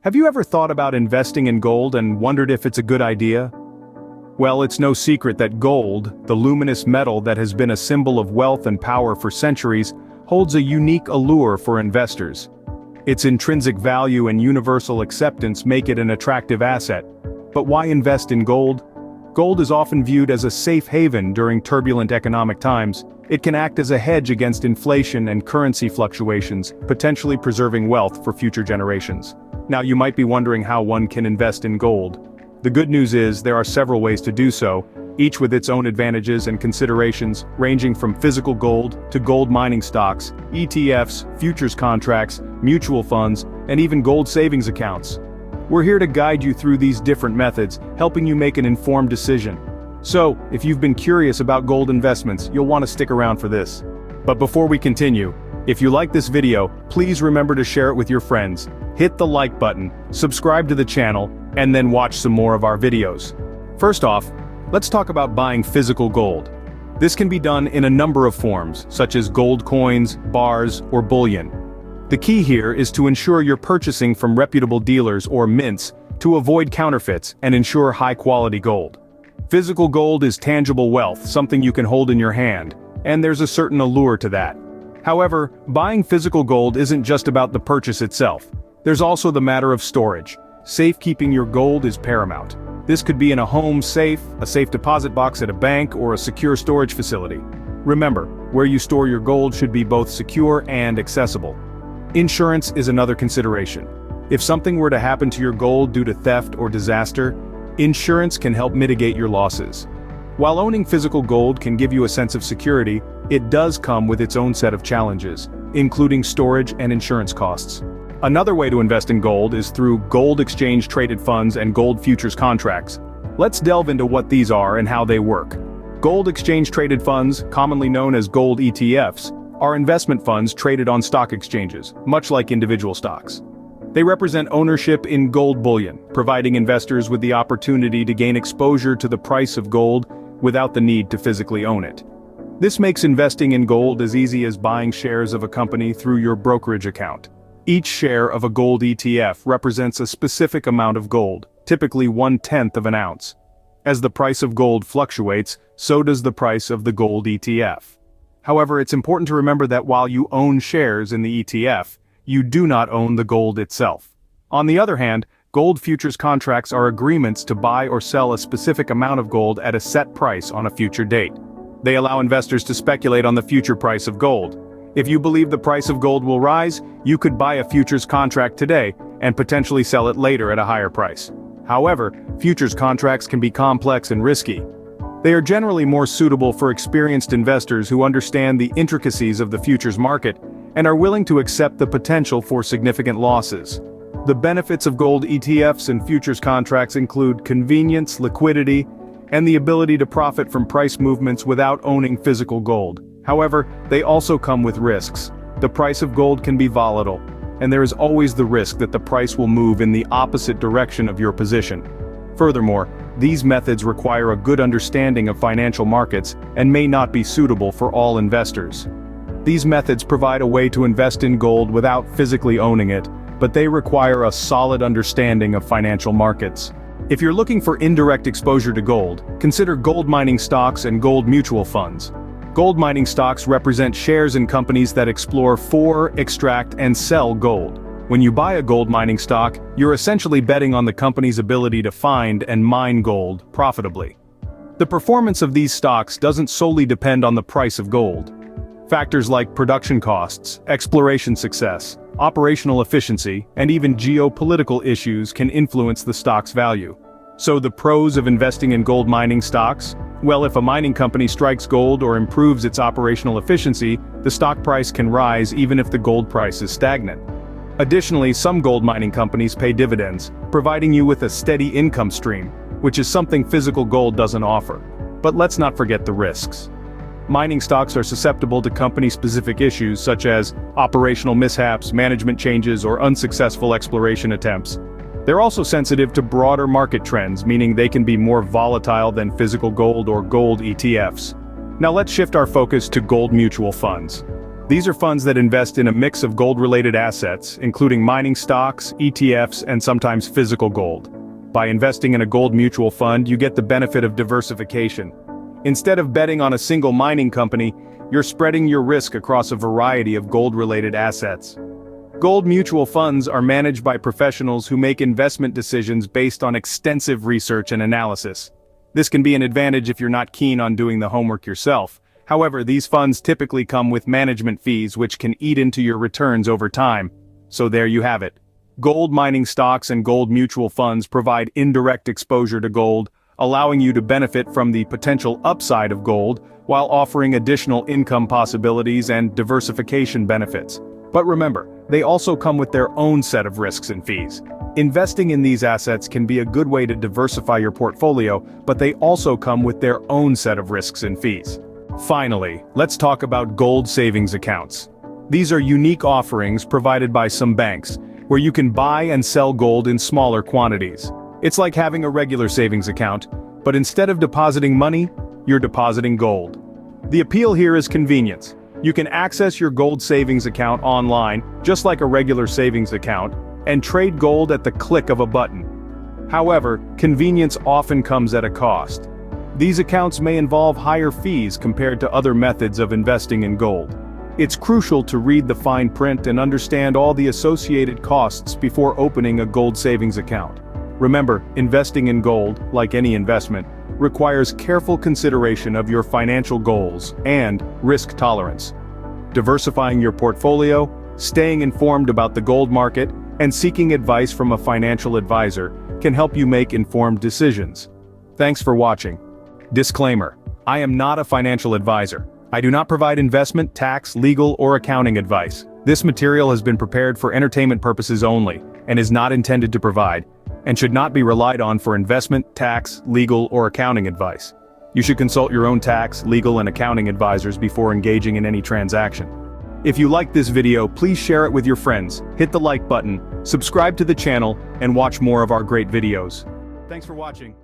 Have you ever thought about investing in gold and wondered if it's a good idea? Well, it's no secret that gold, the luminous metal that has been a symbol of wealth and power for centuries, holds a unique allure for investors. Its intrinsic value and universal acceptance make it an attractive asset. But why invest in gold? Gold is often viewed as a safe haven during turbulent economic times. It can act as a hedge against inflation and currency fluctuations, potentially preserving wealth for future generations. Now you might be wondering how one can invest in gold. The good news is there are several ways to do so, each with its own advantages and considerations, ranging from physical gold to gold mining stocks, ETFs, futures contracts, mutual funds, and even gold savings accounts. We're here to guide you through these different methods, helping you make an informed decision. So, if you've been curious about gold investments, you'll want to stick around for this. But before we continue, if you like this video, please remember to share it with your friends, hit the like button, subscribe to the channel, and then watch some more of our videos. First off, let's talk about buying physical gold. This can be done in a number of forms, such as gold coins, bars, or bullion. The key here is to ensure you're purchasing from reputable dealers or mints to avoid counterfeits and ensure high-quality gold. Physical gold is tangible wealth, something you can hold in your hand, and there's a certain allure to that. However, buying physical gold isn't just about the purchase itself. There's also the matter of storage. Safekeeping your gold is paramount. This could be in a home safe, a safe deposit box at a bank, or a secure storage facility. Remember, where you store your gold should be both secure and accessible. Insurance is another consideration. If something were to happen to your gold due to theft or disaster, insurance can help mitigate your losses. While owning physical gold can give you a sense of security, it does come with its own set of challenges, including storage and insurance costs. Another way to invest in gold is through gold exchange-traded funds and gold futures contracts. Let's delve into what these are and how they work. Gold exchange-traded funds, commonly known as gold ETFs, are investment funds traded on stock exchanges, much like individual stocks. They represent ownership in gold bullion, providing investors with the opportunity to gain exposure to the price of gold without the need to physically own it. This makes investing in gold as easy as buying shares of a company through your brokerage account. Each share of a gold ETF represents a specific amount of gold, typically 1/10 of an ounce. As the price of gold fluctuates, so does the price of the gold ETF. However, it's important to remember that while you own shares in the ETF, you do not own the gold itself. On the other hand, gold futures contracts are agreements to buy or sell a specific amount of gold at a set price on a future date. They allow investors to speculate on the future price of gold. If you believe the price of gold will rise, you could buy a futures contract today and potentially sell it later at a higher price. However, futures contracts can be complex and risky. They are generally more suitable for experienced investors who understand the intricacies of the futures market and are willing to accept the potential for significant losses. The benefits of gold ETFs and futures contracts include convenience, liquidity, and the ability to profit from price movements without owning physical gold. However, they also come with risks. The price of gold can be volatile, and there is always the risk that the price will move in the opposite direction of your position. Furthermore, these methods require a good understanding of financial markets and may not be suitable for all investors. These methods provide a way to invest in gold without physically owning it, but they require a solid understanding of financial markets. If you're looking for indirect exposure to gold, consider gold mining stocks and gold mutual funds. Gold mining stocks represent shares in companies that explore for, extract, and sell gold. When you buy a gold mining stock, you're essentially betting on the company's ability to find and mine gold profitably. The performance of these stocks doesn't solely depend on the price of gold. Factors like production costs, exploration success, operational efficiency, and even geopolitical issues can influence the stock's value. So the pros of investing in gold mining stocks? Well, if a mining company strikes gold or improves its operational efficiency, the stock price can rise even if the gold price is stagnant. Additionally, some gold mining companies pay dividends, providing you with a steady income stream, which is something physical gold doesn't offer. But let's not forget the risks. Mining stocks are susceptible to company-specific issues such as operational mishaps, management changes, or unsuccessful exploration attempts. They're also sensitive to broader market trends, meaning they can be more volatile than physical gold or gold ETFs. Now let's shift our focus to gold mutual funds. These are funds that invest in a mix of gold-related assets, including mining stocks, ETFs, and sometimes physical gold. By investing in a gold mutual fund, you get the benefit of diversification. Instead of betting on a single mining company, you're spreading your risk across a variety of gold-related assets. Gold mutual funds are managed by professionals who make investment decisions based on extensive research and analysis. This can be an advantage if you're not keen on doing the homework yourself. However, these funds typically come with management fees which can eat into your returns over time. So there you have it. Gold mining stocks and gold mutual funds provide indirect exposure to gold, allowing you to benefit from the potential upside of gold, while offering additional income possibilities and diversification benefits. But remember, they also come with their own set of risks and fees. Investing in these assets can be a good way to diversify your portfolio, but they also come with their own set of risks and fees. Finally, let's talk about gold savings accounts. These are unique offerings provided by some banks, where you can buy and sell gold in smaller quantities. It's like having a regular savings account, but instead of depositing money, you're depositing gold. The appeal here is convenience. You can access your gold savings account online, just like a regular savings account, and trade gold at the click of a button. However, convenience often comes at a cost. These accounts may involve higher fees compared to other methods of investing in gold. It's crucial to read the fine print and understand all the associated costs before opening a gold savings account. Remember, investing in gold, like any investment, requires careful consideration of your financial goals and risk tolerance. Diversifying your portfolio, staying informed about the gold market, and seeking advice from a financial advisor can help you make informed decisions. Thanks for watching. Disclaimer: I am not a financial advisor. I do not provide investment, tax, legal, or accounting advice. This material has been prepared for entertainment purposes only, and is not intended to provide, and should not be relied on for investment, tax, legal, or accounting advice. You should consult your own tax, legal, and accounting advisors before engaging in any transaction. If you liked this video, please share it with your friends, hit the like button, subscribe to the channel, and watch more of our great videos. Thanks for watching.